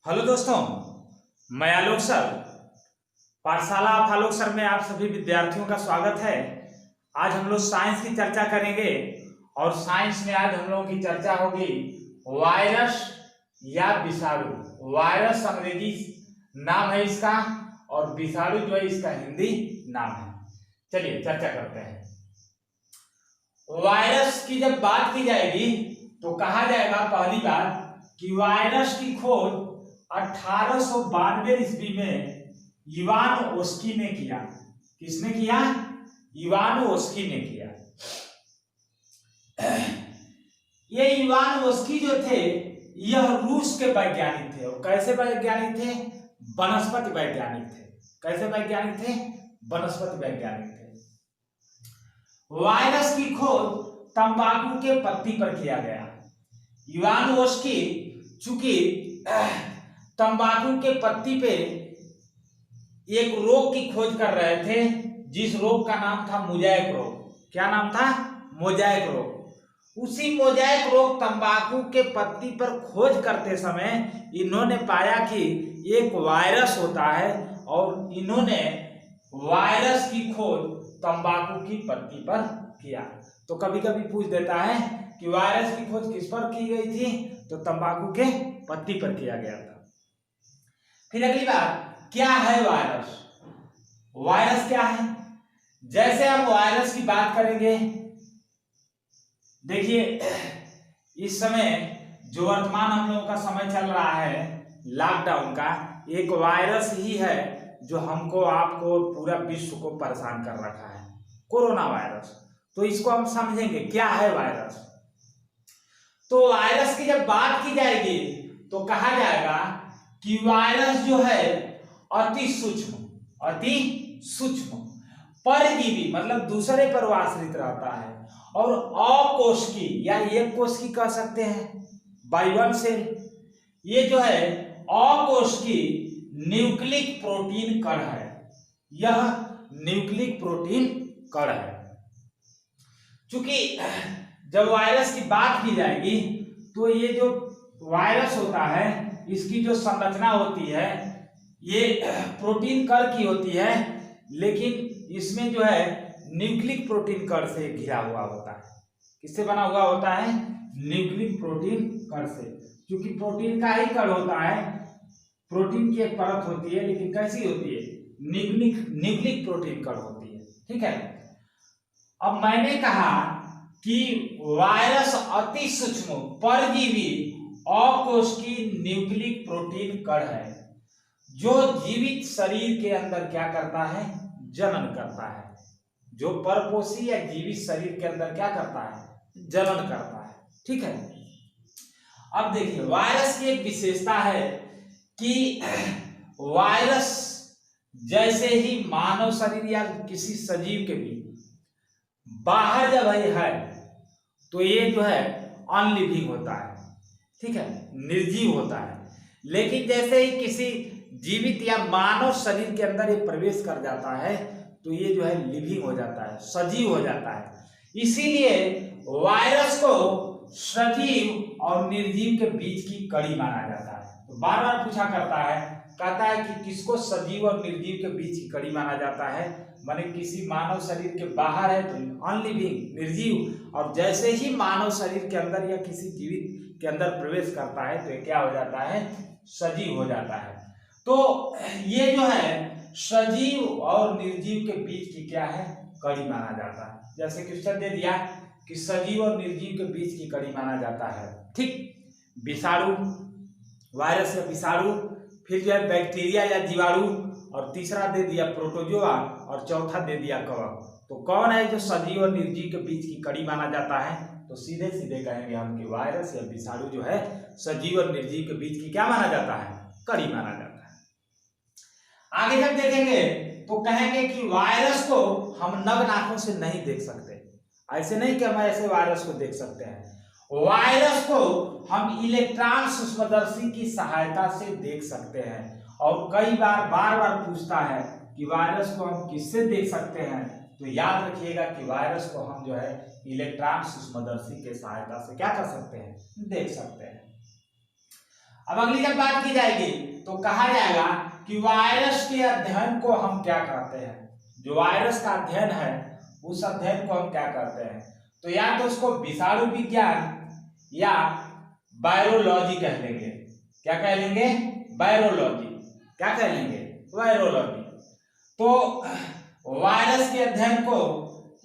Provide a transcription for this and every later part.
Hello दोस्तों, मैं आलोक sir, पाठशाला ऑफ आलोक सर में आप सभी विद्यार्थियों का स्वागत है। आज हम लोग साइंस की चर्चा करेंगे और साइंस में आज हम लोगों की चर्चा होगी वायरस या विषाणु। वायरस अंग्रेजी नाम है इसका और विषाणु जो है इसका हिंदी नाम है। चलिए चर्चा करते हैं। वायरस की जब बात की जाएगी तो कहा जाएगा पहली बात कि वायरस की खोज 1892 ईस्वी में इवान ओस्की ने किया। किसने किया? इवान ओस्की ने किया। ये इवान ओस्की जो थे यह रूस के वैज्ञानिक थे। और कैसे वैज्ञानिक थे? वनस्पति वैज्ञानिक थे। कैसे वैज्ञानिक थे? वनस्पति वैज्ञानिक थे। वायरस की खोज तंबाकू के पत्ती पर किया गया। इवान ओस्की चूंकि तंबाकू के पत्ती पे एक रोग की खोज कर रहे थे, जिस रोग का नाम था मोज़ेक रोग। क्या नाम था? मोज़ेक रोग। उसी मोज़ेक रोग तंबाकू के पत्ती पर खोज करते समय इन्होंने पाया कि एक वायरस होता है और इन्होंने वायरस की खोज तंबाकू की पत्ती पर किया। तो कभी कभी पूछ देता है कि वायरस की खोज किस पर की गई थी? तो तंबाकू के पत्ती पर किया गया था। फिर अगली बात, क्या है वायरस? वायरस क्या है? जैसे हम वायरस की बात करेंगे, देखिए इस समय जो वर्तमान हम लोगों का समय चल रहा है लॉकडाउन का, एक वायरस ही है जो हमको आपको पूरा विश्व को परेशान कर रखा है, कोरोना वायरस। तो इसको हम समझेंगे क्या है वायरस। तो वायरस की जब बात की जाएगी तो कहा जाएगा कि वायरस जो है अति सूक्ष्म परजीवी, मतलब दूसरे पर आश्रित रहता है, और अकोशिकी या एक कोशिकी कह सकते हैं, बाइवन सेल। ये जो है अकोशिकी न्यूक्लिक प्रोटीन कण है। यह न्यूक्लिक प्रोटीन कण है। चूंकि जब वायरस की बात की जाएगी तो ये जो वायरस होता है इसकी जो संरचना होती है ये प्रोटीन कण की होती है, लेकिन इसमें जो है न्यूक्लिक प्रोटीन कण से घिरा हुआ होता है। किससे बना हुआ होता है? न्यूक्लिक प्रोटीन कण से। क्योंकि प्रोटीन का ही कण होता है, प्रोटीन की एक परत होती है, लेकिन कैसी होती है? न्यूक्लिक प्रोटीन कण होती है। ठीक है। अब मैंने कहा कि वायरस अति सूक्ष्म परजीवी अकोशिकीय न्यूक्लिक प्रोटीन कण है जो जीवित शरीर के अंदर क्या करता है? जनन करता है। जो परपोषी या जीवित शरीर के अंदर क्या करता है? जनन करता है। ठीक है। अब देखिए वायरस की एक विशेषता है कि वायरस जैसे ही मानव शरीर या किसी सजीव के भी बाहर जब है तो ये जो है अनलिविंग होता है। ठीक है, निर्जीव होता है। लेकिन जैसे ही किसी जीवित या मानव शरीर के अंदर ये प्रवेश कर जाता है तो ये जो है लिविंग हो जाता है, सजीव हो जाता है। इसीलिए वायरस को सजीव और निर्जीव के बीच की कड़ी माना जाता है। तो बार बार पूछा करता है, कहता है कि किसको सजीव और निर्जीव के बीच की कड़ी माना जाता है? माने किसी मानव शरीर के बाहर है तो अनलिविंग, निर्जीव, और जैसे ही मानव शरीर के अंदर या किसी जीवित के अंदर प्रवेश करता है तो क्या हो जाता है? सजीव हो जाता है। तो ये जो है सजीव और निर्जीव के बीच की क्या है? कड़ी माना जाता है। जैसे क्वेश्चन दे दिया कि सजीव और निर्जीव के बीच की कड़ी माना जाता है। ठीक, विषाणु, वायरस या विषाणु, फिर जो है बैक्टीरिया या जीवाणु, और तीसरा दे दिया प्रोटोजोआ, और चौथा दे दिया कवक। तो कौन है जो सजीव और निर्जीव के बीच की कड़ी माना जाता है? तो सीधे सीधे कहेंगे हम कि वायरस या विषाणु जो है सजीव और निर्जीव के बीच की क्या माना जाता है? कड़ी माना जाता है। आगे जब देखेंगे तो कहेंगे कि वायरस को हम नग्न आंखों से नहीं देख सकते। ऐसे नहीं कि हम ऐसे वायरस को देख सकते हैं। वायरस को हम इलेक्ट्रॉन सूक्ष्मदर्शी की सहायता से देख सकते हैं। और कई बार बार पूछता है कि वायरस को हम किससे देख सकते हैं? तो याद रखिएगा कि वायरस को हम जो है इलेक्ट्रॉन सूक्ष्मदर्शी के सहायता से क्या कर सकते हैं? देख सकते हैं। अब अगली जब बात की जाएगी तो कहा जाएगा कि वायरस के अध्ययन को हम क्या कहते हैं। जो वायरस का अध्ययन है उस अध्ययन को हम क्या कहते हैं, तो या तो उसको विषाणु विज्ञान या वायरोलॉजी कह लेंगे। क्या कह लेंगे? वायरोलॉजी। क्या कह लेंगे? वायरोलॉजी। तो वायरस के अध्ययन को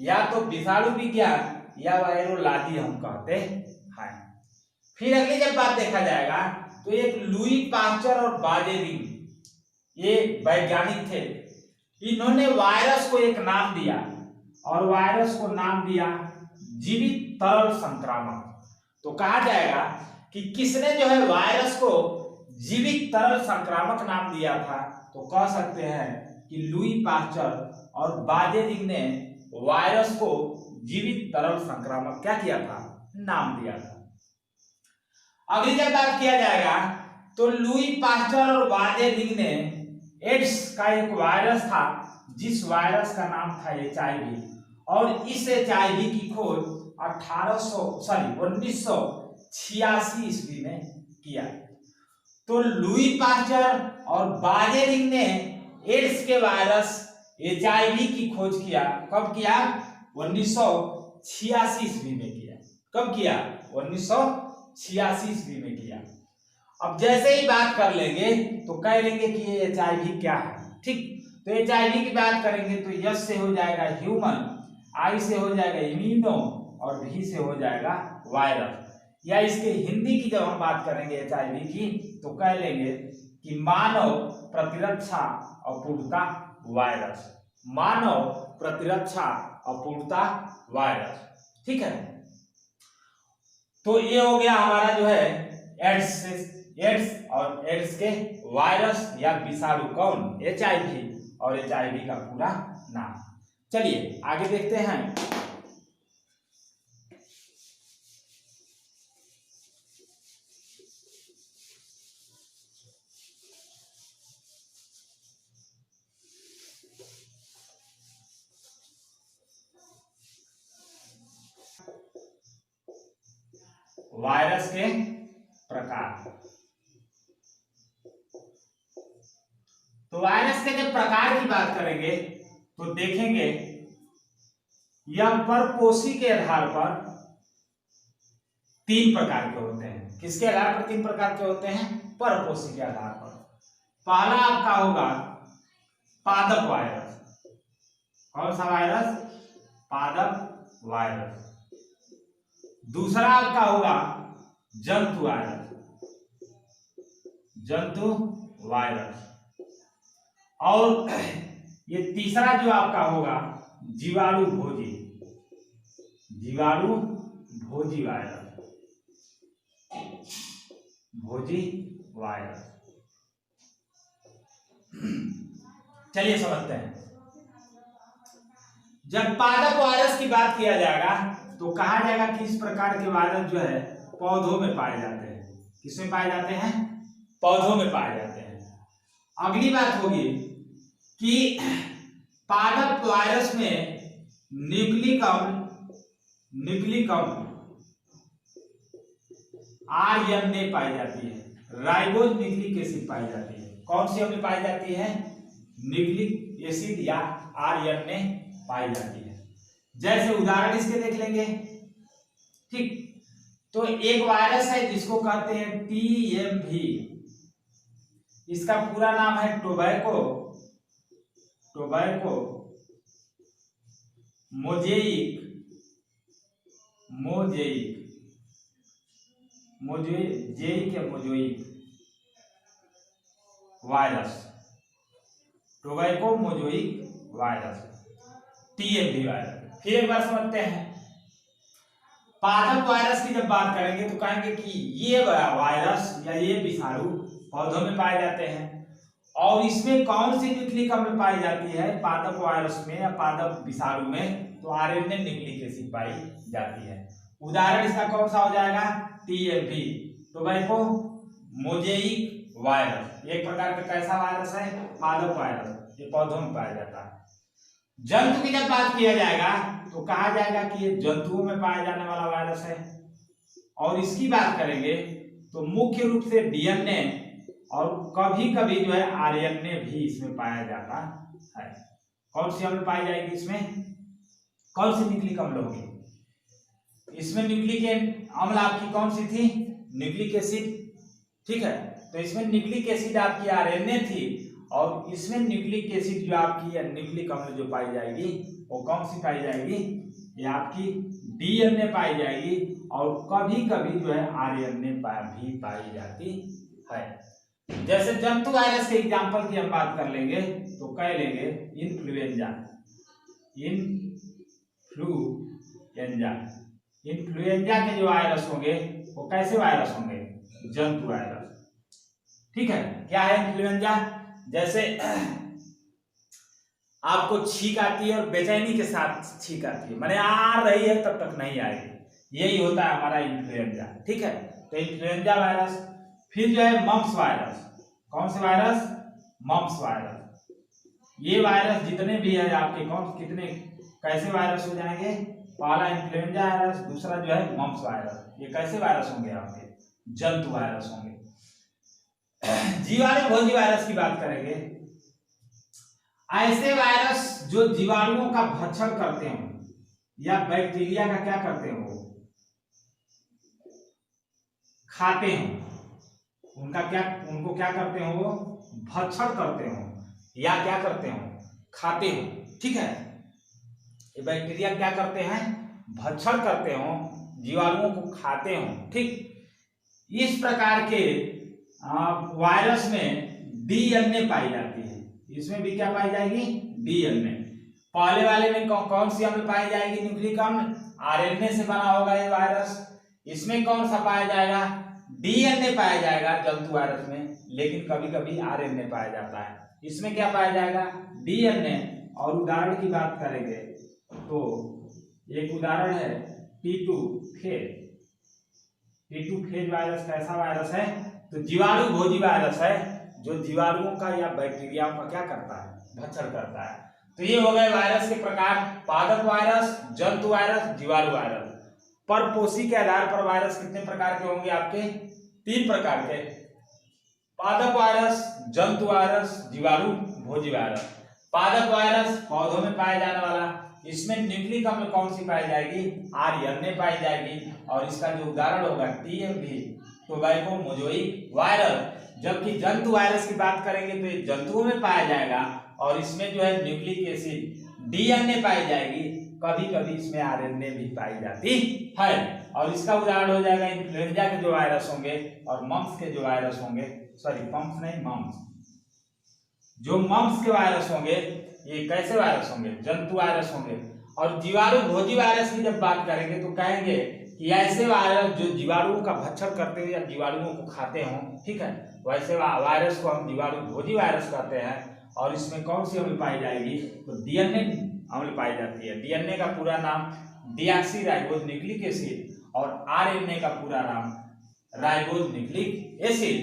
या तो विषाणु विज्ञान या वायरोलॉजी हम कहते हैं। फिर अगली जब बात देखा जाएगा तो एक लुई पास्चर और बाजेरिंग, ये वैज्ञानिक थे। इन्होंने वायरस को एक नाम दिया और वायरस को नाम दिया जीवित तरल संक्रामक। तो कहा जाएगा कि किसने जो है वायरस को जीवित तरल संक्रामक नाम दिया था, तो कह सकते हैं कि लुई पास्चर और बाजेरिंग ने वायरस को जीवित तरल संक्रामक क्या किया था? नाम दिया था। अगली जब बात किया जाएगा तो लुई पास्चर और बाजेरिंग ने एड्स का एक वायरस था जिस वायरस का नाम था HIV, और इस HIV की खोज 1986 ईस्वी में किया। तो लुई पास्चर और बाजेरिंग ने एड्स के वायरस HIV की खोज किया। कब किया? 1986 ईस्वी में किया। कब किया? 1986 ईस्वी में किया। अब जैसे ही बात कर लेंगे तो कह लेंगे कि ये HIV क्या है। ठीक, तो HIV की बात करेंगे तो S से हो जाएगा ह्यूमन, I से हो जाएगा इम्यूनो और V से हो जाएगा वायरस। या इसके हिंदी की जब हम बात करेंगे HIV की तो कह लेंगे कि मानव प्रतिरक्षा अपूर्णता वायरस। मानव प्रतिरक्षा अपूर्णता वायरस। ठीक है, तो ये हो गया हमारा जो है एड्स और एड्स के वायरस या विषाणु कौन? HIV और HIV का पूरा नाम। चलिए आगे देखते हैं। वायरस के प्रकार। तो वायरस के जब प्रकार की बात करेंगे तो देखेंगे यह परपोषी के आधार पर 3 प्रकार के होते हैं। किसके आधार पर 3 प्रकार के होते हैं? परपोषी के आधार पर। पहला आपका होगा पादप वायरस। कौन सा वायरस? पादप वायरस। दूसरा आपका होगा जंतु वायरस। जंतु वायरस। और ये तीसरा जो आपका होगा जीवाणु भोजी। जीवाणु भोजी वायरस। भोजी वायरस। चलिए समझते हैं। जब पादप वायरस की बात किया जाएगा तो कहा जाएगा कि इस प्रकार के वायरस जो है पौधों में पाए जाते हैं। किसमें पाए जाते हैं? पौधों में पाए जाते हैं। अगली बात होगी कि पादप वायरस में न्यूक्लिक अम्ल RNA पाई जाती है। राइबोज न्यूक्लिक एसिड पाई जाती है। कौन सी अम्ल पाई जाती है? न्यूक्लिक एसिड या RNA पाई जाती है। जैसे उदाहरण इसके देख लेंगे। ठीक, तो एक वायरस है जिसको कहते हैं TMV। इसका पूरा नाम है tobacco mosaic virus. Tobacco mosaic virus, TMV virus. फिर एक बार समझते हैं। पादप वायरस की जब बात करेंगे तो कहेंगे कि ये वायरस या ये विषाणु पौधों में पाए जाते हैं। और इसमें कौन सी न्यूक्लिक अम्ल पाई जाती है? पादप वायरस में या पादप विषाणु में तो RNA न्यूक्लिक एसिड पाई जाती है। उदाहरण इसका कौन सा हो जाएगा? TMV, tobacco mosaic virus. एक प्रकार का कैसा वायरस है? पादप वायरस, ये पौधों में पाया जाता है। जंतु की जब बात किया जाएगा तो कहा जाएगा कि ये जंतुओं में पाया जाने वाला वायरस है। और इसकी बात करेंगे तो मुख्य रूप से डीएनए और कभी कभी जो है आरएनए भी इसमें पाया जाता है। कौन सी अम्ल पाई जाएगी इसमें, कौन सी न्यूक्लिक अम्ल होगी इसमें? न्यूक्लिक अम्ल आपकी कौन सी थी? न्यूक्लिक एसिड, ठीक है। तो इसमें न्यूक्लिक एसिड आपकी आरएनए थी और इसमें न्यूक्लिक एसिड जो आपकी न्यूक्लिक अम्ल जो पाई जाएगी वो कौन सी पाई जाएगी? ये आपकी डीएनए पाई जाएगी और कभी कभी जो है आरएनए भी पाई जाती है। जैसे जंतु वायरस के एग्जांपल की हम बात कर लेंगे तो कह लेंगे इन्फ्लुएंजा। इन्फ्लुएंजा के जो वायरस होंगे वो कैसे वायरस होंगे? जंतु वायरस, ठीक है। क्या है इन्फ्लुएंजा? जैसे आपको छींक आती है और बेचैनी के साथ छींक आती है, माने आ रही है तब तक नहीं आएगी, यही होता है हमारा इन्फ्लुएंजा, ठीक है। तो इन्फ्लुएंजा वायरस। फिर जो है मम्प्स वायरस। कौन से वायरस? Mumps virus. ये वायरस जितने भी है आपके कौन कितने कैसे वायरस हो जाएंगे? पहला इन्फ्लुएंजा वायरस, दूसरा जो है मम्प्स वायरस। ये कैसे वायरस होंगे आपके? जंतु वायरस होंगे। जीवाणु भोजी वायरस की बात करेंगे, ऐसे वायरस जो जीवाणुओं का भक्षण करते हो या बैक्टीरिया का क्या करते हो? खाते हो। उनको क्या करते हो? भक्षण करते हो या क्या करते हो? खाते हो, ठीक है। ये बैक्टीरिया क्या करते हैं? भक्षण करते हो, जीवाणुओं को खाते हो, ठीक। इस प्रकार के वायरस में डीएनए पाई जाती है। इसमें भी क्या पाई जाएगी? डीएनए। पहले वाले में कौन सी अम्ल पाई जाएगी? न्यूक्लिक अम्ल। आरएनए से बना होगा ये वायरस। इसमें कौन सा पाया जाएगा? डीएनए पाया जाएगा जंतु वायरस में, लेकिन कभी कभी आरएनए पाया जाता है। इसमें क्या पाया जाएगा? डीएनए। और उदाहरण की बात करेंगे तो एक उदाहरण है T2 phase. T2 phase virus कैसा वायरस है? तो जीवाणु भोजी वायरस है जो जीवाणुओं का या बैक्टीरियाओं का क्या करता है? भक्षण करता है। तो ये हो गए वायरस के प्रकार, पादप वायरस, जंतु वायरस, जीवाणु वायरस। परपोषी के आधार पर वायरस कितने प्रकार के होंगे आपके? 3 प्रकार के, पादप वायरस, जंतु वायरस, जीवाणु भोजी वायरस। पादप वायरस पौधों में पाया जाने वाला, इसमें न्यूक्लिक अम्ल कौन सी पाई जाएगी? आरएनए पाई जाएगी और इसका जो उदाहरण होगा टीएमवी, टोबैको मोज़ाइक वायरस। जबकि जंतु वायरस की बात करेंगे तो ये जंतुओं में पाया जाएगा और इसमें जो है न्यूक्लिक एसिड डीएनए पाई जाएगी, कभी कभी इसमें आरएनए भी पाई जाती है। और इसका उदाहरण हो जाएगा इन्फ्लुएंजा के जो वायरस होंगे और मम्प्स के जो वायरस होंगे, सॉरी मम्प्स नहीं मम्प्स, जो मम्प्स के वायरस होंगे ये कैसे वायरस होंगे? जंतु वायरस होंगे। और जीवाणु भोजी वायरस की जब बात करेंगे तो कहेंगे कि ऐसे वायरस जो जीवाणुओं का भक्षण करते हो या जीवाणुओं को खाते हो, ठीक है, वैसे वायरस को हम जीवाणु भोजी वायरस कहते हैं। और इसमें कौन सी अम्ल पाई जाएगी? तो डीएनए अम्ल पाई जाती है। डीएनए का पूरा नाम डीऑक्सीराइबोज न्यूक्लिक एसिड और आरएनए का पूरा नाम राइबोज न्यूक्लिक एसिड।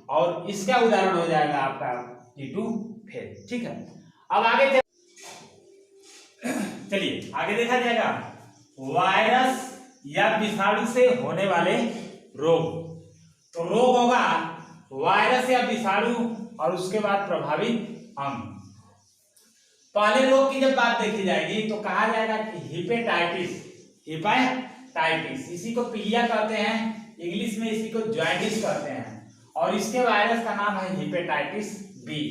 और इसका उदाहरण हो जाएगा आपका टी2 फेज, ठीक है। अब आगे चलिए आगे देखा जाएगा वायरस या विषाणु से होने वाले रोग। तो रोग होगा वायरस या विषाणु और उसके बाद प्रभावित अंग। पहले रोग की जब बात देखी जाएगी तो कहा जाएगा कि हेपेटाइटिस, इसी को पीलिया कहते हैं, इंग्लिश में इसी को जॉन्डिस कहते हैं। और इसके वायरस का नाम है हेपेटाइटिस बी,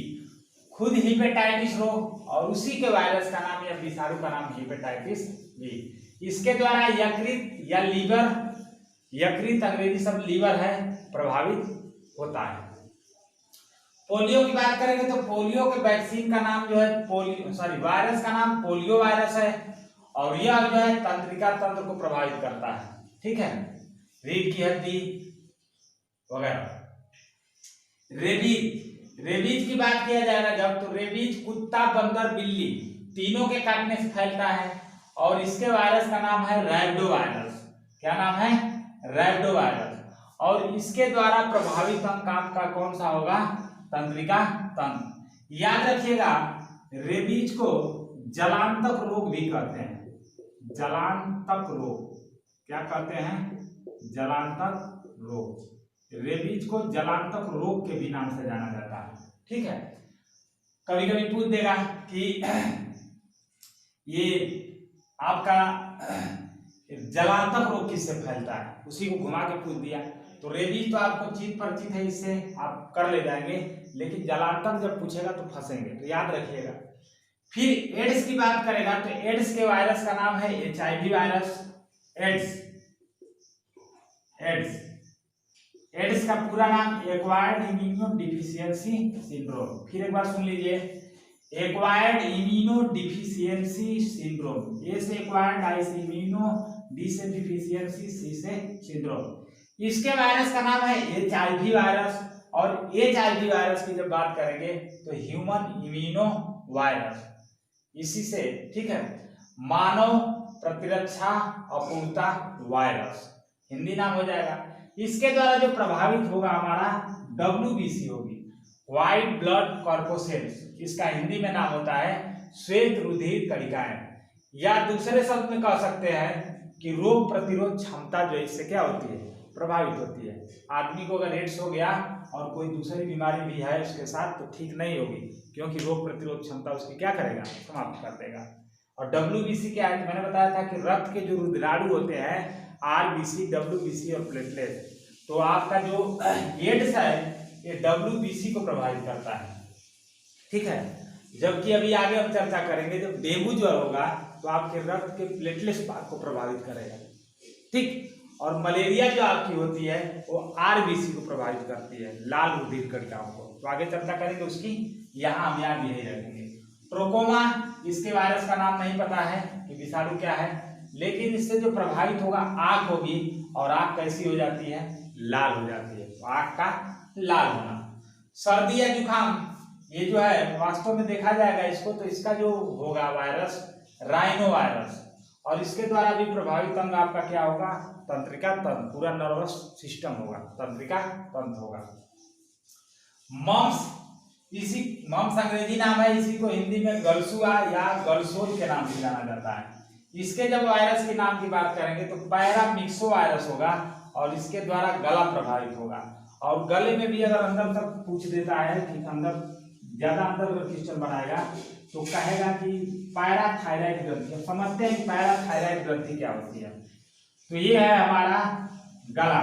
खुद हेपेटाइटिस रोग, और उसी के वायरस का नाम या विषाणु का नाम हेपेटाइटिस बी। इसके द्वारा यकृत या लीवर, यकृत अंग्रेजी शब्द लीवर है, प्रभावित होता है। पोलियो की बात करेंगे तो पोलियो के वैक्सीन का नाम जो है वायरस का नाम पोलियो वायरस है और यह जो है तंत्रिका तंत्र को प्रभावित करता है, ठीक है, रीढ़ की हड्डी वगैरह। रेबीज की बात किया जाएगा जब, तो रेबीज कुत्ता, बंदर, बिल्ली तीनों के काटने से फैलता है और इसके वायरस का नाम है रैबिडो वायरस। क्या नाम है? रैबिडो वायरस। और इसके द्वारा प्रभावित अंग का कौन सा होगा? तंत्रिका तंत्र। याद रखिएगा रेबीज को जलांतक रोग भी कहते हैं। जलांतक रोग क्या कहते हैं? जलांतक रोग। रेबीज को जलांतक रोग के भी नाम से जाना जाता है। ठीक है, कभी कभी पूछ देगा कि ये आपका जलांतक रोग किससे फैलता है, उसी को घुमा के पूछ दिया। तो रेबीज तो आपको चित परिचित है, इससे आप कर ले जाएंगे, लेकिन जलांतक जब पूछेगा तो फंसेंगे, तो याद रखिएगा। फिर एड्स की बात करेगा तो एड्स के वायरस का नाम है HIV वायरस। एड्स एड्स का पूरा नाम एक्वायर्ड इम्यूनोडेफिशिएंसी सिंड्रोम। फिर एक बार सुन लीजिए, एक्वायर्ड इम्यूनोडेफिशिएंसी सिंड्रोम। ए से एक्वायर्ड, आई से इम्यूनो, डी से डिफिशियंसी, सी से सिंड्रोम। इसके वायरस का नाम है HIV वायरस। और HIV वायरस की जब बात करेंगे तो ह्यूमन इम्यूनो वायरस, इसी से, ठीक है, मानव प्रतिरक्षा अपूर्णता वायरस, हिंदी नाम हो जाएगा। इसके द्वारा जो प्रभावित होगा हमारा WBC होगी, व्हाइट ब्लड कॉर्पोसेल्स, इसका हिंदी में नाम होता है श्वेत रुधिर कणिकाएं, या दूसरे शब्द में कह सकते हैं कि रोग प्रतिरोध क्षमता जो इससे क्या होती है, प्रभावित होती है। आदमी को अगर एड्स हो गया और कोई दूसरी बीमारी भी है उसके साथ तो ठीक नहीं होगी, क्योंकि रोग प्रतिरोध क्षमता उसकी क्या करेगा, समाप्त कर देगा। और WBC क्या है, मैंने बताया था कि रक्त के जो रुधिराणु होते हैं RBC, WBC और प्लेटलेट, तो आपका जो एड्स है ये WBC को प्रभावित करता है। ठीक है, जबकि अभी आगे हम चर्चा करेंगे जब डेंगू ज्वर होगा तो आपके रक्त के प्लेटलेट्स को प्रभावित करेगा। ठीक, और मलेरिया जो आपकी होती है वो RBC को प्रभावित करती है, लाल रुधिर कणिकाओं को। तो आगे चर्चा करेंगे उसकी, यहाँ हम याद यही रखेंगे। ट्रोकोमा, इसके वायरस का नाम नहीं पता है कि विषाणु क्या है, लेकिन इससे जो प्रभावित होगा आंख होगी, और आंख कैसी हो जाती है, लाल हो जाती है, तो आंख का लाल होना। सर्दी या जुकाम, ये जो है वास्तव में देखा जाएगा इसको, तो इसका जो होगा वायरस राइनो वायरस, और इसके द्वारा भी प्रभावित अंग आपका क्या होगा, तंत्रिका तंत्र, पूरा नर्वस सिस्टम होगा, तंत्रिका तंत्र होगा। मम्स, इसी मम्स अंग्रेजी नाम है, इसी को हिंदी में गलसुआ या गलसोल के नाम से जाना जाता है। इसके जब वायरस के नाम की बात करेंगे तो पैरामिक्सो वायरस होगा, और इसके द्वारा गला प्रभावित होगा। और गले में भी अगर अंदर तक पूछ देता है कि अंदर ज्यादा अंदर अगर क्वेश्चन बनाएगा तो कहेगा कि पैराथायराइड ग्रंथि। समझते हैं पैराथायराइड ग्रंथि क्या होती है। तो ये है हमारा गला,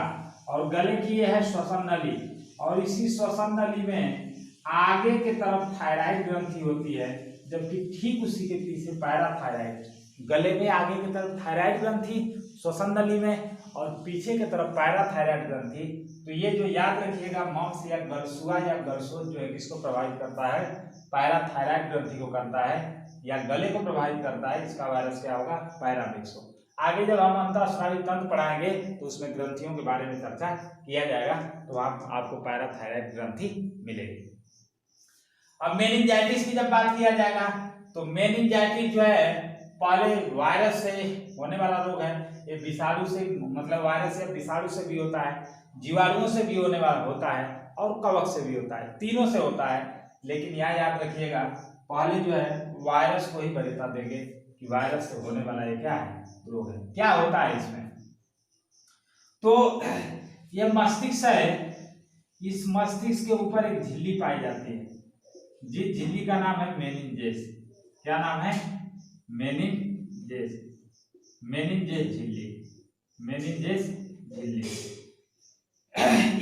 और गले की ये है श्वसन नली, और इसी श्वसन नली में आगे के तरफ थायराइड ग्रंथि होती है, जबकि ठीक उसी के पीछे पैराथायराइड, गले में आगे की तरफ थायराइड ग्रंथि श्वसन नली में, और पीछे की तरफ पैराथायराइड ग्रंथि। तो ये जो याद रखिएगा, मम्स या गलसुआ या गलसोल जो है किसको प्रभावित करता है, पैराथायराइड ग्रंथि को करता है, या गले को प्रभावित करता है, इसका वायरस क्या होगा, पैरामिक्सो। आगे जब हम अंतःस्रावी तंत्र पढ़ाएंगे तो उसमें ग्रंथियों के बारे में चर्चा किया जाएगा, तो आपको पैराथायराइड ग्रंथि मिलेगी। अब मेनिंजाइटिस की जब बात किया जाएगा तो मेनिंजाइटिस जो है पहले वायरस से होने वाला रोग है। ये विषाणु से, मतलब वायरस या विषाणु से भी होता है, जीवाणुओं से भी होने वाला होता है, और कवक से भी होता है, तीनों से होता है। लेकिन यहाँ याद रखिएगा, पहले जो है वायरस को ही बता देंगे कि वायरस से होने वाला ये क्या है, रोग है। क्या होता है इसमें, तो ये मस्तिष्क है, इस मस्तिष्क के ऊपर एक झिल्ली पाई जाती है, जिस झिल्ली का नाम है मेनिंजेस। क्या नाम है, मेनिंजेस, मेनिंजेस झिल्ली, मेनिंजेस झिल्ली।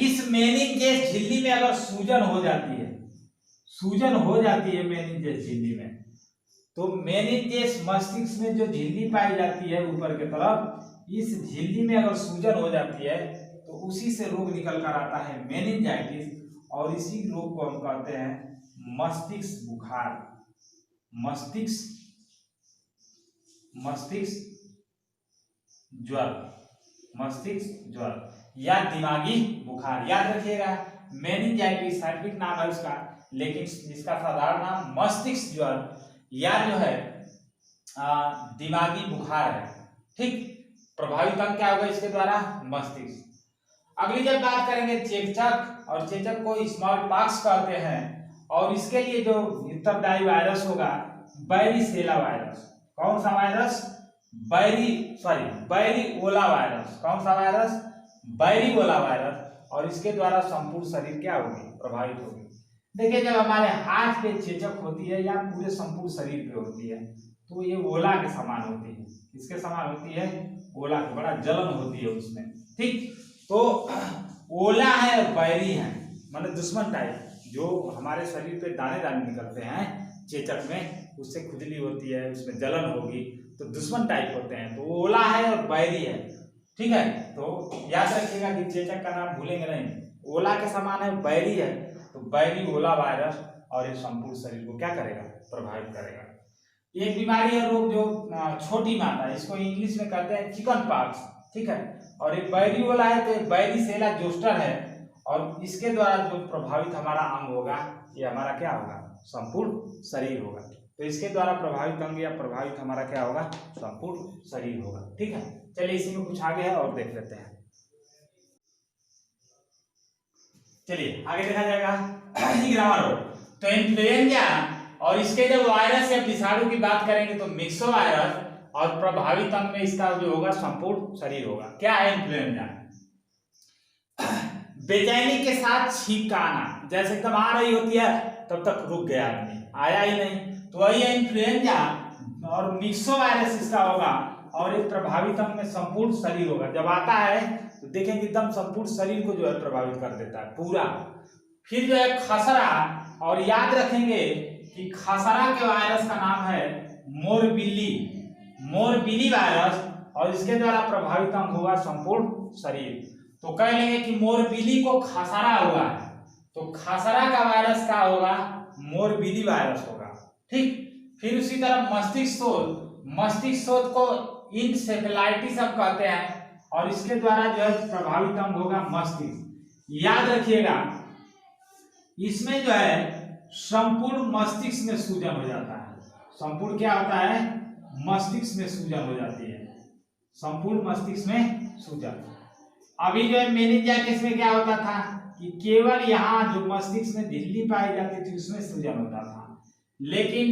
इस मेनिंजेस झिल्ली में अगर सूजन हो जाती है, सूजन हो जाती है मेनिंजेस झिल्ली में, तो मेनिंजेस मस्तिष्क में जो झिल्ली पाई जाती है ऊपर की तरफ, इस झिल्ली में अगर सूजन हो जाती है तो उसी से रोग निकल कर आता है मेनिंजाइटिस, और इसी रोग को हम कहते हैं मस्तिष्क बुखार, मस्तिष्क ज्वर, मस्तिष्क ज्वर या दिमागी बुखार। याद रखिएगा, मेनिंजाइटिस साइंटिफिक नाम है उसका, लेकिन इसका साधारण नाम मस्तिष्क ज्वर या जो है दिमागी बुखार है। ठीक, प्रभावित अंग क्या होगा इसके द्वारा, मस्तिष्क। अगली जब बात करेंगे चेचक, और चेचक को स्मॉल पॉक्स कहते हैं, और इसके लिए जो उत्तरदायी वायरस होगा बैरिसेला वायरस। कौन सा वायरस, बैरिओला वायरस। कौन सा वायरस, बैरिओला वायरस। और इसके द्वारा संपूर्ण शरीर क्या होगी, प्रभावित होगी। देखिए जब हमारे हाथ पे चेचक होती है या पूरे संपूर्ण शरीर पे होती है तो ये ओला के समान होती है। किसके समान होती है, ओला के, बड़ा जलन होती है उसमें, ठीक। तो ओला है और बैरी है, मतलब दुश्मन टाइप, जो हमारे शरीर पे दाने दाने निकलते हैं चेचक में, उससे खुजली होती है, उसमें जलन होगी, तो दुश्मन टाइप होते हैं, तो ओला है और बैरी है, ठीक है। तो याद रखिएगा कि चेचक का नाम भूलेंगे नहीं, ओला के समान है, बैरी है, तो बैरी ओला वायरस और ये संपूर्ण शरीर को क्या करेगा, प्रभावित करेगा। एक बीमारी है रोग जो छोटी माता, इसको इंग्लिश में कहते हैं चिकन पॉक्स, ठीक है। और एक बैरी ओला है तो एक बैरीसेला जोस्टर है, और इसके द्वारा जो प्रभावित हमारा अंग होगा ये हमारा क्या होगा, संपूर्ण शरीर होगा। तो इसके द्वारा प्रभावित अंग या प्रभावित हमारा क्या होगा, संपूर्ण शरीर होगा, ठीक है। चलिए इसी में कुछ आगे है और देख लेते हैं। चलिए आगे देखा जाएगा ग्रामर रोग। तो इन्फ्लुएंजा और इसके जब वायरस या विषाणु की बात करेंगे तो मिक्सो वायरस, और प्रभावित अंग में इसका जो होगा संपूर्ण शरीर होगा। क्या है इन्फ्लुएंजा, बेचैनी के साथ छींक का आना, जैसे एकदम आ रही होती है तब तक रुक गया आदमी, आया ही नहीं, तो वही है इन्फ्लुएंजा, और मिक्सो वायरस इसका होगा, और एक प्रभावित अंग में संपूर्ण शरीर होगा। जब आता है तो देखेंगे एकदम संपूर्ण शरीर को जो है प्रभावित कर देता है पूरा। फिर जो है खसरा, और याद रखेंगे कि खसरा के वायरस का नाम है मोरबिली वायरस, और इसके द्वारा प्रभावित अंग होगा संपूर्ण शरीर। तो कह लेंगे कि मोरबिली को खसरा हुआ है, तो खसरा का वायरस क्या होगा, मोरबिली वायरस होगा, ठीक। फिर उसी तरह मस्तिष्क शोथ को इंसेफेलाइटिस हम कहते हैं, और इसके द्वारा जो है प्रभावित अंग होगा मस्तिष्क। याद रखिएगा इसमें जो है संपूर्ण मस्तिष्क में सूजन हो जाता है, संपूर्ण क्या होता है, मस्तिष्क में सूजन हो जाती है, संपूर्ण मस्तिष्क में सूजन। अभी जो है मेनिंजाइटिस में क्या होता था कि केवल यहाँ जो मस्तिष्क में झिल्ली पाई जाती थी उसमें सूजन होता था, लेकिन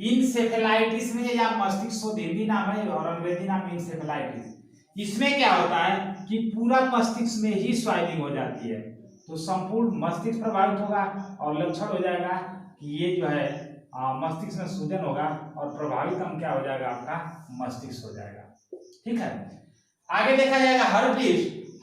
इंसेफेलाइटिस में, या मस्तिष्क शोथ हिंदी नाम है और अंग्रेजी नाम इंसेफेलाइटिस, इसमें क्या होता है कि पूरा मस्तिष्क में ही स्वाइलिंग हो जाती है, तो संपूर्ण मस्तिष्क प्रभावित होगा, और लक्षण हो जाएगा कि ये जो है मस्तिष्क में सूजन होगा, और प्रभावित अंग क्या हो जाएगा, आपका मस्तिष्क हो जाएगा, ठीक है। आगे देखा जाएगा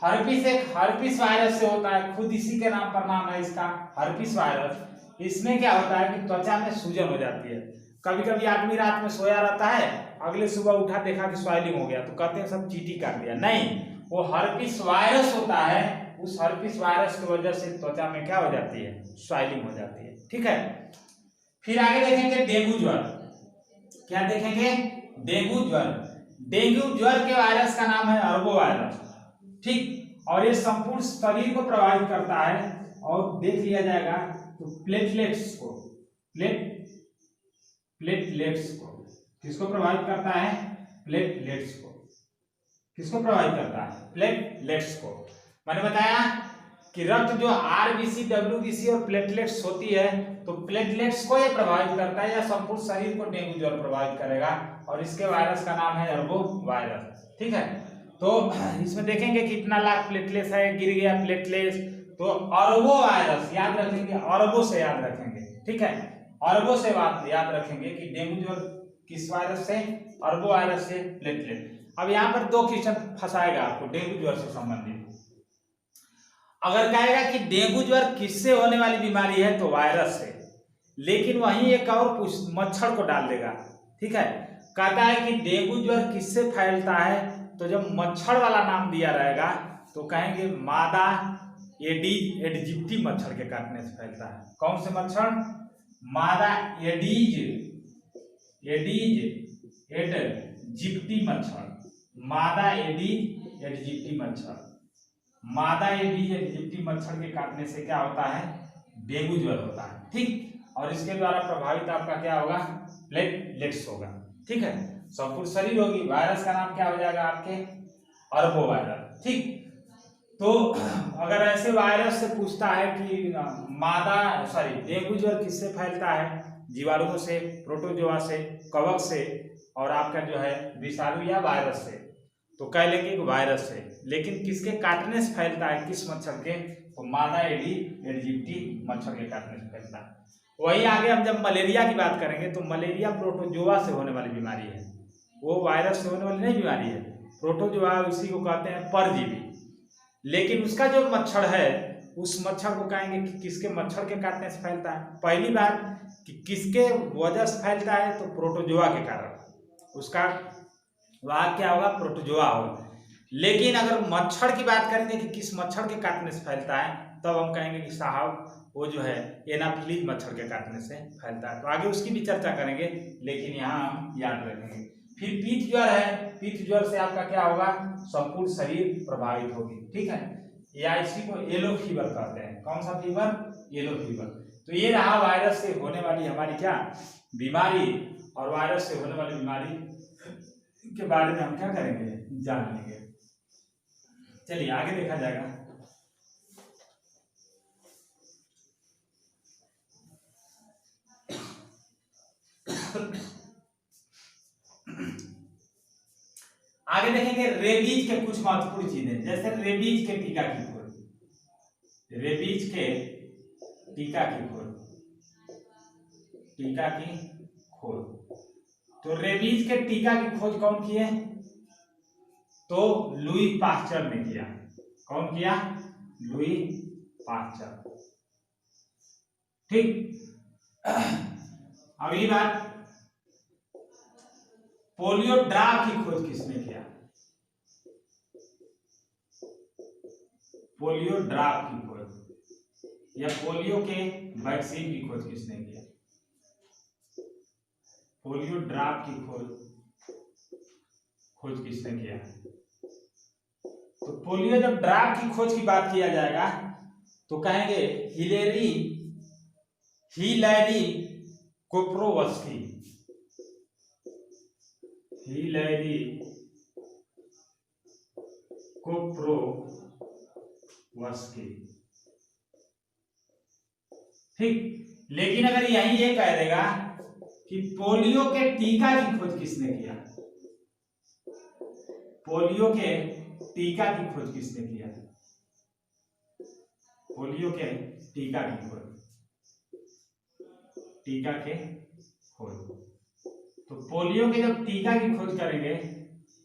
हर्पिस एक हर्पिस वायरस से होता है, खुद इसी के नाम पर नाम है इसका, हर्पिस वायरस। इसमें क्या होता है कि त्वचा में सूजन हो जाती है। कभी कभी आदमी रात में सोया रहता है, अगले सुबह उठा देखा कि स्वाइलिंग हो गया, तो कहते हैं सब चींटी काट दिया, नहीं, वो हर्पिस वायरस होता है। उस हर्पिस वायरस की वजह से त्वचा में क्या हो जाती है, स्वाइलिंग हो जाती है, ठीक है। फिर आगे देखेंगे डेंगू ज्वर। क्या देखेंगे, डेंगू ज्वर के वायरस का नाम है अर्बो वायरस, ठीक। और ये संपूर्ण शरीर को प्रभावित करता है, और देख लिया जाएगा तो प्लेटलेट्स को किसको प्रभावित करता है, प्लेटलेट्स को किसको प्रभावित करता है, प्लेटलेट्स को। मैंने बताया कि रक्त जो आरबीसी, डब्ल्यूबीसी और प्लेटलेट्स होती है, तो प्लेटलेट्स को ये प्रभावित करता है, या संपूर्ण शरीर को डेंगू ज्वर प्रभावित करेगा, और इसके वायरस का नाम है अर्बो वायरस, ठीक है। तो इसमें देखेंगे कितना लाख प्लेटलेट्स है, गिर गया प्लेटलेट्स, तो अर्बो वायरस याद रखेंगे, अर्बो से याद रखेंगे, ठीक है, अर्बो से बात याद रखेंगे कि डेंगू ज्वर किस वायरस से, अर्बो वायरस से, प्लेटलेट। अब यहाँ पर दो क्वेश्चन फंसाएगा आपको डेंगू ज्वर से संबंधित। अगर कहेगा कि डेंगू ज्वर किससे होने वाली बीमारी है, तो वायरस से, लेकिन वहीं एक और मच्छर को डाल देगा, ठीक है। कहता है कि डेंगू ज्वर किससे फैलता है, तो जब मच्छर वाला नाम दिया रहेगा तो कहेंगे मादा एडीज एडजिप्टी मच्छर के काटने से फैलता है। कौन से मच्छर, मादा एडीज एडजिप्टी मच्छर, मादा एडीज एडजिप्टी मच्छर, मादा एडीज एडजिप्टी मच्छर के काटने से क्या होता है, डेंगू ज्वर होता है, ठीक। और इसके द्वारा प्रभावित आपका क्या होगा, प्लेटलेट्स होगा, ठीक है, संपूर्ण शरीर होगी। वायरस का नाम क्या हो जाएगा आपके, अर्बो वायरस, ठीक। तो अगर ऐसे वायरस से पूछता है कि डेंगू ज्वर किससे फैलता है, जीवाणुओं से, प्रोटोजोआ से, कवक से, और आपका जो है विषाणु या वायरस से, तो कह लेंगे कि वायरस से। लेकिन किसके काटने से फैलता है, किस मच्छर के, तो मादा एडिस एजिप्टी मच्छर के काटने से फैलता है। वही आगे हम जब मलेरिया की बात करेंगे तो मलेरिया प्रोटोजोआ से होने वाली बीमारी है, वो वायरस से होने वाली नहीं बीमारी है। प्रोटोजोआ उसी को कहते हैं परजीवी। लेकिन उसका जो मच्छर है उस मच्छर को कहेंगे कि किसके मच्छर के काटने से फैलता है। पहली बात कि किसके वजह से फैलता है, तो प्रोटोजोआ के कारण, उसका वहाँ क्या होगा, प्रोटोजोआ होगा। लेकिन अगर मच्छर की बात करेंगे कि किस मच्छर के काटने से फैलता है, तब हम कहेंगे कि साहब वो जो है एनाफिलीज मच्छर के काटने से फैलता है। तो आगे उसकी भी चर्चा करेंगे, लेकिन यहाँ हम याद रखेंगे। फिर पीत ज्वर है, पीत ज्वर से आपका क्या होगा, संपूर्ण शरीर प्रभावित होगी, ठीक है, या इसी को येलो फीवर कहते हैं। कौन सा फीवर, येलो फीवर। तो ये रहा वायरस से होने वाली हमारी क्या बीमारी, और वायरस से होने वाली बीमारी के बारे में हम क्या करेंगे, जान लेंगे। चलिए आगे देखा जाएगा। आगे देखेंगे रेबीज के कुछ महत्वपूर्ण चीजें, जैसे रेबीज के टीका की खोज, रेबीज के टीका की खोज, टीका की खोज। तो रेबीज के टीका की खोज कौन किए, तो लुई पास्चर ने किया। कौन किया, लुई पास्चर, ठीक। अगली बात, पोलियो ड्रॉप की खोज किसने किया, पोलियो ड्रॉप की खोज या पोलियो के वैक्सीन की खोज किसने किया, पोलियो ड्रॉप की खोज किसने किया। तो पोलियो जब ड्रॉप की खोज की बात किया जाएगा तो कहेंगे हिलेरी कोप्रोवस्की, हिलेरी कोप्रोवस्की, ठीक। लेकिन अगर यही ये कह देगा कि पोलियो के टीका की खोज किसने किया, पोलियो के टीका की खोज किसने किया, पोलियो के टीका की खोज, टीका के खोज। तो पोलियो के जब टीका की खोज करेंगे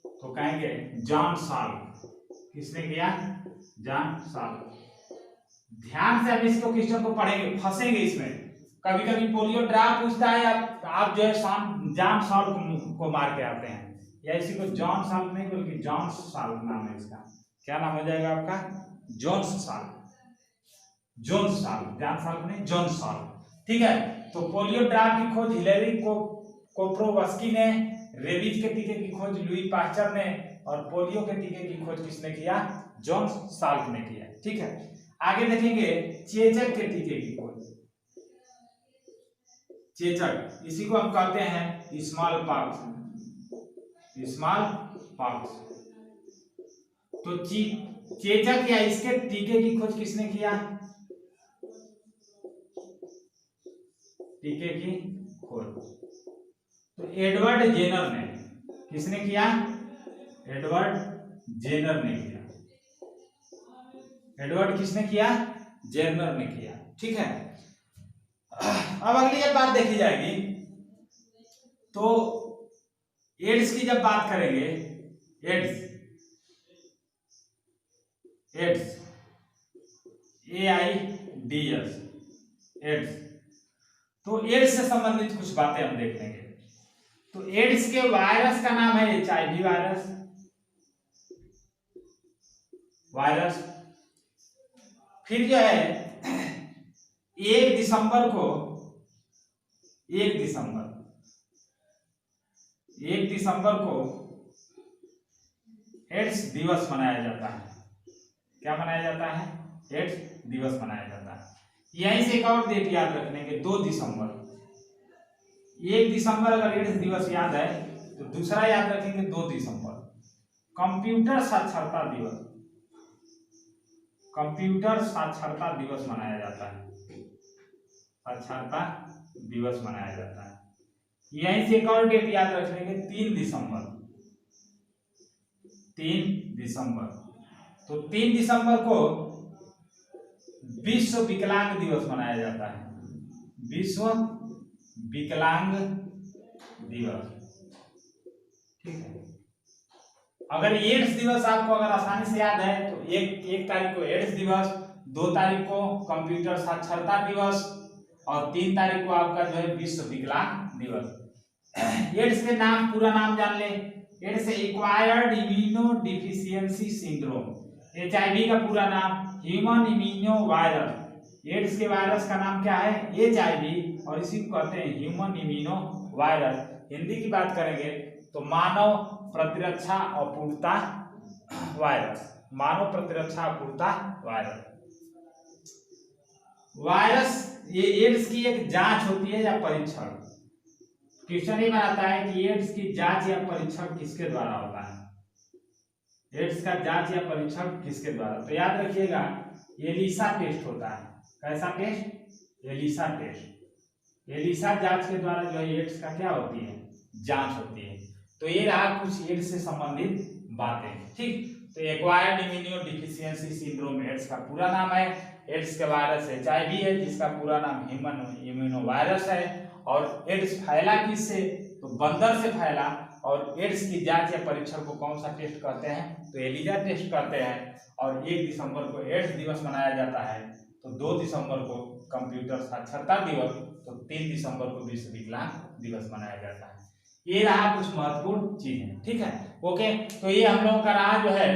तो कहेंगे जॉन साल्क, किसने किया, जॉन साल्क। ध्यान से अब इसको क्वेश्चन को पढ़ेंगे, फंसेंगे इसमें। कभी कभी पोलियो ड्रॉप पूछता है, आप जो है जॉन साल्क को मार के आते हैं, या इसी को जॉन साल्क नहीं बल्कि जॉन साल्क नाम है इसका। क्या नाम हो जाएगा आपका, Jonas Salk, Jonas Salk, John Salk नहीं, जोन साल्क, ठीक है। तो पोलियो ड्रॉप की खोज हिलेरी कोप्रोवस्की ने, रेबीज के टीके की खोज लुई पास्चर ने, और पोलियो के टीके की खोज किसने किया, जॉन साल्क ने किया, ठीक है। आगे देखेंगे चेचक के टीके की खोज, चेचक, इसी को हम कहते हैं स्मॉल पॉक्स, स्मॉल पॉक्स। तो चेचक या इसके टीके की खोज किसने किया, टीके की खोज तो एडवर्ड जेनर ने, किसने किया, एडवर्ड जेनर ने किया, एडवर्ड किसने किया, जेनर ने किया, ठीक है। अब अगली एक बात देखी जाएगी, तो एड्स की जब बात करेंगे, एड्स, एड्स, AIDS, एड्स, तो एड्स से संबंधित कुछ बातें हम देख लेंगे। तो एड्स के वायरस का नाम है HIV वायरस, वायरस। फिर जो है 1 दिसंबर को, 1 दिसंबर को एड्स दिवस मनाया जाता है। क्या मनाया जाता है, एड्स दिवस मनाया जाता है। यहीं से एक और डेट याद रखने के, 2 दिसंबर, 1 दिसंबर अगर एड्स दिवस याद है तो दूसरा याद रखेंगे 2 दिसंबर, कंप्यूटर साक्षरता दिवस, कंप्यूटर साक्षरता दिवस मनाया जाता है, साक्षरता दिवस मनाया जाता है। यहीं से एक और डेट याद रख लेंगे, 3 दिसंबर, 3 दिसंबर। तो 3 दिसंबर को विश्व विकलांग दिवस मनाया जाता है, विश्व विकलांग दिवस। ठीक है। अगर एड्स दिवस आपको अगर आसानी से याद है तो एक तारीख को एड्स दिवस, 2 तारीख को कंप्यूटर साक्षरता दिवस और 3 तारीख को आपका जो है विश्व विकलांग दिवस। एड्स के नाम, पूरा नाम जान ले। Ads acquired immuno deficiency syndrome, HIV का पूरा नाम ह्यूमन इम्यूनो वायरस। एड्स के वायरस का नाम क्या है? HIV, और इसी को कहते हैं ह्यूमन इम्यूनो वायरस। हिंदी की बात करेंगे तो मानव प्रतिरक्षा अपूर्णता वायरस, मानव प्रतिरक्षा अपूर्णता वायरस। वायरस ये एड्स की एक जांच होती है या परीक्षण। क्वेश्चन ये बनाता है कि एड्स की जांच या परीक्षण किसके द्वारा होता है? एड्स का जांच या परीक्षण किसके द्वारा? तो याद रखिएगा एलिसा टेस्ट होता है। कैसा टेस्ट? Elisa test. एलिसा जांच के द्वारा जो है एड्स का क्या होती है? जांच होती है। तो ये रहा कुछ एड्स से संबंधित बातें। ठीक, तो acquired immuno deficiency syndrome AIDS का पूरा नाम है। एड्स के वायरस HIV है जिसका पूरा नाम ह्यूमन इम्यूनो वायरस है। और एड्स फैला किससे? तो बंदर से फैला। और एड्स की जांच या परीक्षण को कौन सा टेस्ट करते हैं? तो एलिसा टेस्ट करते हैं। और 1 दिसंबर को एड्स दिवस मनाया जाता है। तो 2 दिसंबर को कंप्यूटर साक्षरता दिवस, तो 3 दिसंबर को विश्व विकलांग दिवस मनाया जाता है। ये रहा कुछ महत्वपूर्ण चीजें। ठीक है, ओके। तो ये हम लोगों का रहा जो है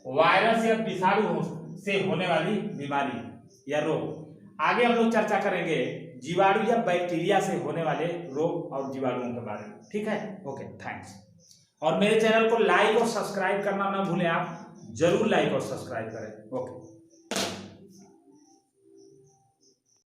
वायरस या विषाणु से होने वाली बीमारी या रोग। आगे हम लोग चर्चा करेंगे जीवाणु या बैक्टीरिया से होने वाले रोग और जीवाणुओं के बारे में। ठीक है, ओके, थैंक्स। और मेरे चैनल को लाइक और सब्सक्राइब करना ना भूलें, आप जरूर लाइक और सब्सक्राइब करें। ओके।